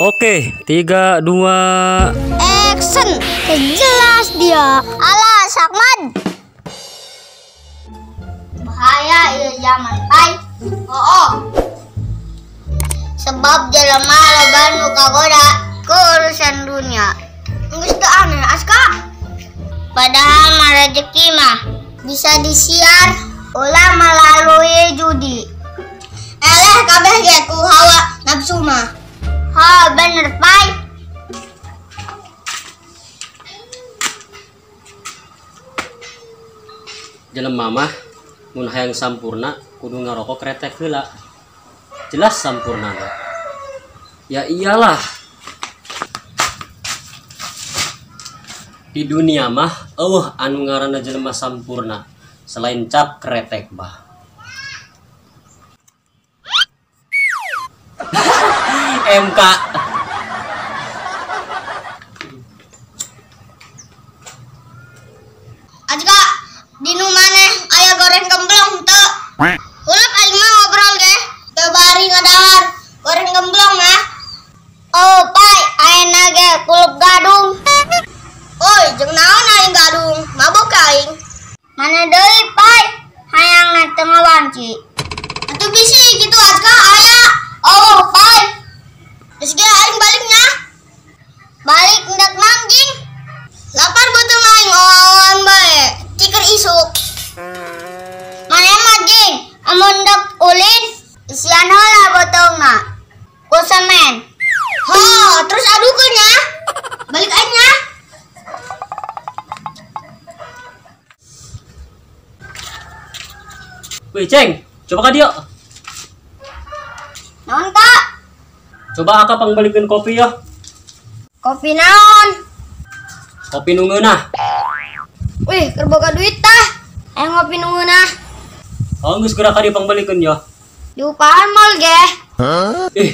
Oke, 3, 2. Action. Jelas dia. Alah, Sakman. Bahaya ya zaman pai. Oh. Sebab jelema loba nu kagoda ke urusan dunia. Geus teu aneh aska. Padahal mah rezeki mah bisa disiar ulah melalui judi. Eleh kabeh ge ku hawa nafsu mah. Ha, bener pai. Jelema mah mun hayang sampurna kudu ngarokok kretek heula. Jelas sampurna. Ya iyalah. Di dunia mah anu ngaranna jelema sampurna selain cap kretek bah. MK. Ajka dinu maneh aya goreng gemblong teu? Hulep aing mah ngobrol ge. Teu bari ngadahar goreng gemblong mah. Oh, pai, ayeuna ge kulup gadung. Oi, jeung naon aing gadung? Mabok aing. Mana deui, pai? Hayang teu ngawanci. Atuh bisi kitu Ajka aya. Oh, pai. Geus ge aing baliknya. Balik hendak mangging. Lapar beuteung aing oan bae. Ciker isuk. Maneh mah jing, amun dek ulin isian heula beuteungna. Ku semen. Ho, terus adukeun nya. Balik aing nya. Wih, Ceng, coba ka dieu. Naon, Kak? Coba Aka pangbalikeun kopi ya. Kopi naon? Kopi nu ngeunah. Wih, keur boga duit tah. Aya ngopi nu ngeunah. Oh, geus geura ka dieu pangbalikeun ya. Di upahan mall ge.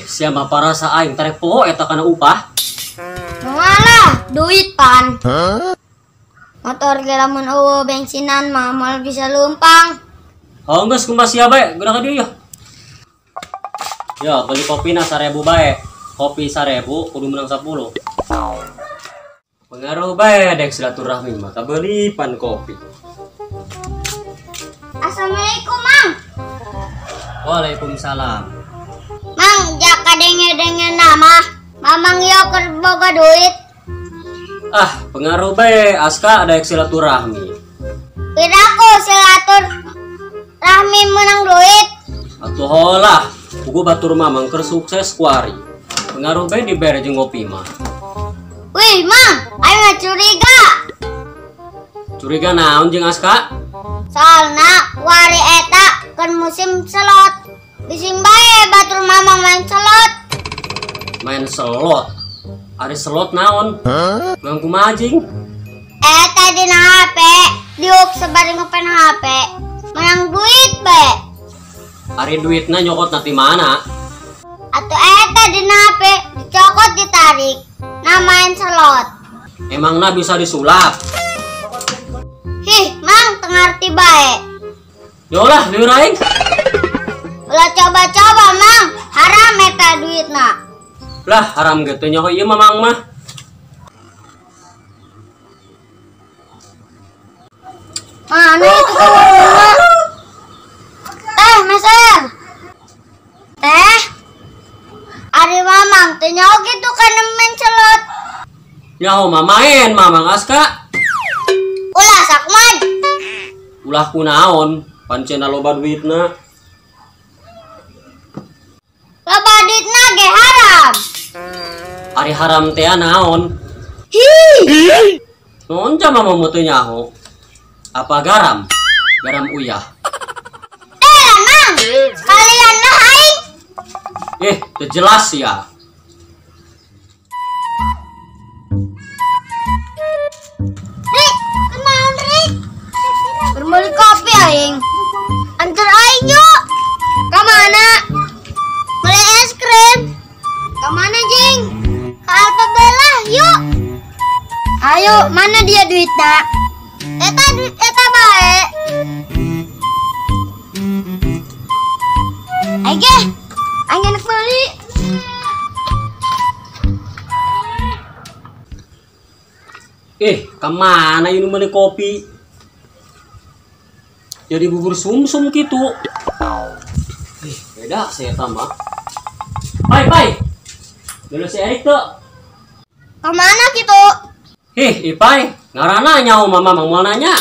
Sia mah parasa aing tarek poho eta kana upah. Malah duit pan. Motor ge lamun eueuh bensinan mah moal bisa lumpang. Oh, geus kumaha sia bae, geura ka dieu ya. Ya, beli kopina 1000 bae. Kopi 1000 kudu menang 10. Pengaruh bae dek silaturahmi mah kabeli pan kopi. Assalamualaikum, Mang. Waalaikumsalam. Mang, jak kadenge-denge nama. Mamang yo keur boga duit. Ah, pengaruh bae aska ada silaturahmi. Piraku silatur rahmi menang duit. Atuh holah, buku batur mamang keur sukses kuari. Pengaruh bae dibere jeung ngopi mah. Wih, Mang, ayo mah curiga. Curiga naon jeung aska? Soalna wari eta kan musim selot. Bising bae batur mamang main selot. Main selot. Ari selot naon? Ngan kumaha jeung? Eta dina HP, diuk sabari ngopen HP. Menang duit be. Ari duitna nyokot nanti mana? Atuh eta dina HP dicokot ditarik. Nah main selot. Emangna bisa disulap? Hih, Mang tengarti bae. Yolah, liur aing. Ulah coba-coba, Mang. Haram eta duitna. Lah, haram gitu nyokot ieu mamang mah. Mana itu kawan? Meser. Ari mamang teh nyaho gitu kan main celot. Nyaho mah main mamang aska. Ulah Sakman. Ulah kunaon, pancen loba duitna. Loba duitna ge haram. Ari haram teh naon? Hi. Naon jama mah teu nyaho? Apa garam? Garam uyah. Mang. Sekalian lah aing. Teu jelas ya. Rik, kenaon Rik? Berbeli kopi aing. Antar aing yuk. Ka mana? Beli es krim. Ka mana, Jing? Ka Alfa Bella, yuk. Ayo, mana dia duitnya? Eta duit eta bae. Aige, aing enak beli. Kemana ini beli kopi? Jadi bubur sumsum gitu. Beda saya tambah. Pai. Dulu si Erik tuh. Kemana gitu? Ipai, ngarana nyaho mama mau nanya.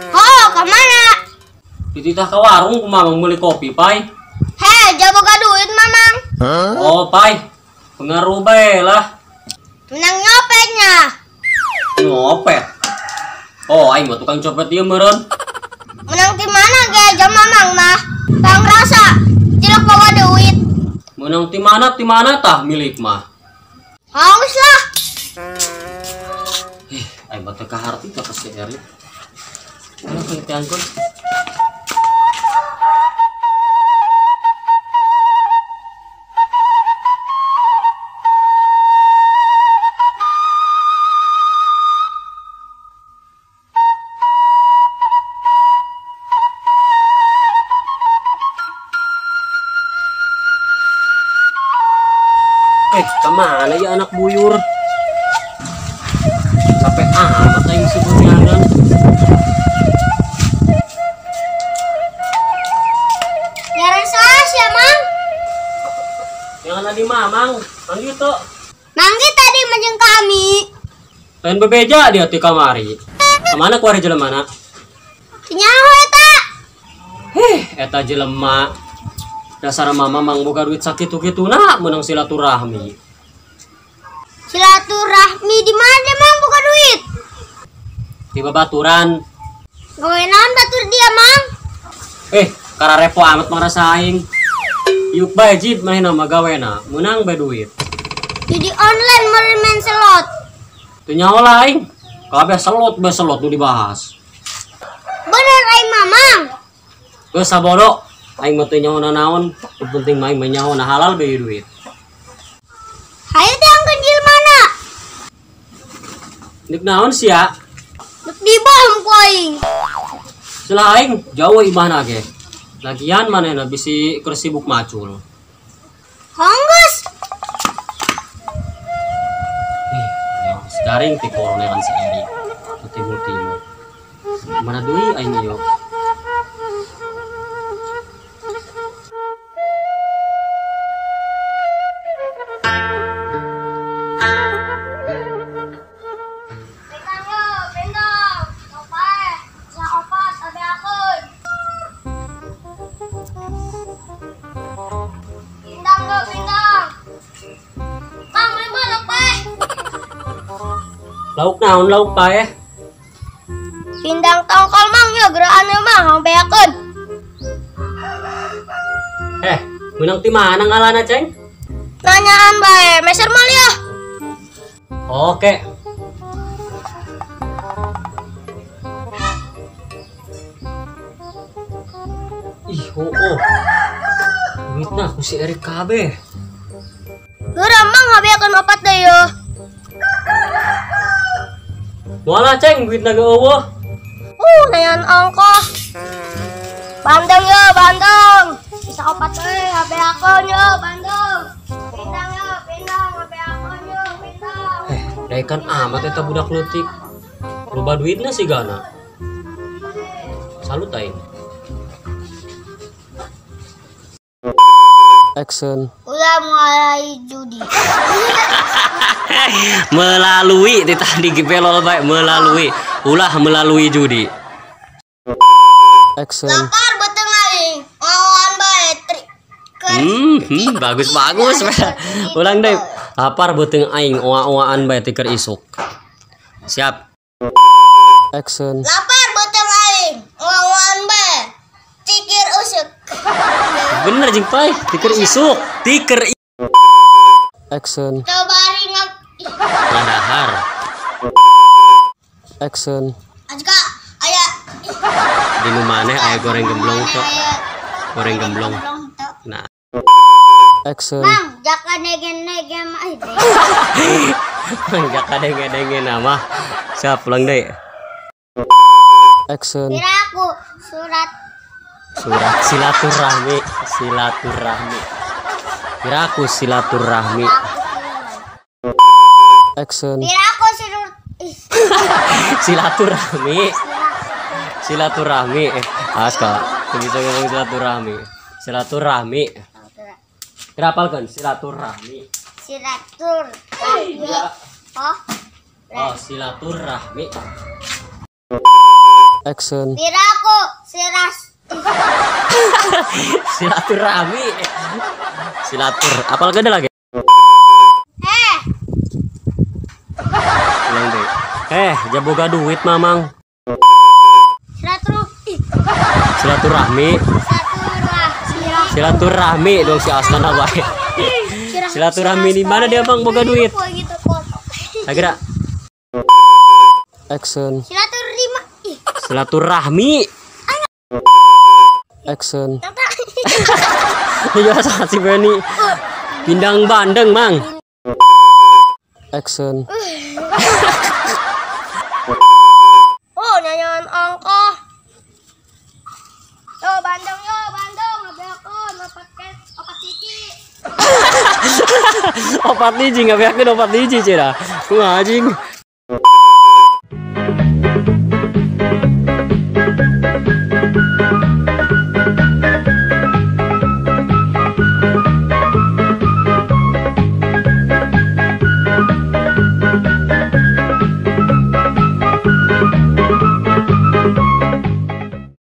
Oh, kemana? Dititah ke warung ku mamang beli kopi, Pai. Jago gak duit, Mamang. Oh, Pai. Pengaruh bae lah. Menang nyopetnya. Nyopet. Oh, aing mah tukang copet dia meureun. Menang di mana ge jam Mamang mah? Bang rasa cilok bawa duit. Menang ti mana tah milik mah. Haus lah. Aing mah teu kaharti tah ka si Erik. Ayo pengitiankeun. Kemana ya anak buyur? Capek amat aing sebunyangan. Ya rasa ya, Mang. Yang ada di Mamang, kan gitu. Manggi tadi menjeng kami. Lain bebeja dia ti kamari. Kemana kuari jelemana? Nyaho eta. Eta jelema. Dasar mama mang boga duit sakitu-kituna menang silaturahmi. Silaturahmi di mana, Mang, buka duit? Di babaturan. Gawe naon batur dia, Mang? Kara repo amat marah saing. Yuk bae jib main nama gawena, menang bae duit. Jadi online meureun main slot. Teu nyaho laing. Kabeh selot nu dibahas. Bener aing Mamang. Geus sabodo. Aing mah teu nyaho naon, yang penting main nyaho na halal bae duit. Hayu teh angkeun mana? Nik naon sia? Dek di bom ku aing. Celah aing jauh imahna ge. Lagian manehna bisi keur sibuk macul. Honggus. Sedaring ti koroneran si Erik. Timur. Mana deui aing yo? Lauk naon lauk pae? Pindang tongkol Mang ya gerakannya Mang hang beakeun. Menang ti mana ngalana, Ceng? Nanyaan bae, meser mal ya. Oke. Duitna ku si Erik kabeh. Geura Mang habeakeun opat deh yo. Moala Ceng duitna ge eueuh. Nanyaan ongkos. Bandung yo, Bandung. Bisa opat euy habeakeun yo, Bandung. Pindang yo, pindang habeakeun yo, pindang. Daekan amat eta budak leutik. Loba duitna sigana. Salut aing. Action. Udah mulai judi. Melalui di tadi gipelol baik melalui judi. Action. Lapar beteng aing. Lawan bae trik. Bagus. Ulang deh. Lapar beteng aing oa-oaan bae tiker isuk. Siap. Action. Lapar beteng aing. Lawan bae tikir usuk. Bener jeung pai, tiker isuk. Action. Cobari Ngadahar. Action. Ajka aya Di nu maneh aya goreng gemblong tuh. Goreng gemblong. Nah. Action. Mang, jaka nege mah itu. Jaka denge nama. Siap pulang deh. Action. Kira aku surat silaturahmi. Kira aku silaturahmi. Action. Kira aku surat Silaturahmi. Silaturahmi. Aska, bisa ngomong silaturahmi. Silaturahmi. Kenapa kan silaturahmi? Silaturahmi. Oh, silaturahmi. Action. Piraku, siras. Silaturahmi. Apal gede lagi? Ulang deh. Jaboga duit mamang. Silaturahmi. Silaturahmi dong si Askan apa? Silaturahmi di mana dia bang boga duit? Akhirnya. Action. Silaturahmi. Action. Iya si Benny. Pindang bandeng mang. Action. Oh, nyanyian angko. Yo Bandung, ngabeakon opat tiki. Opat hiji ngabeakeun opat hiji cenah. Ku ngajing.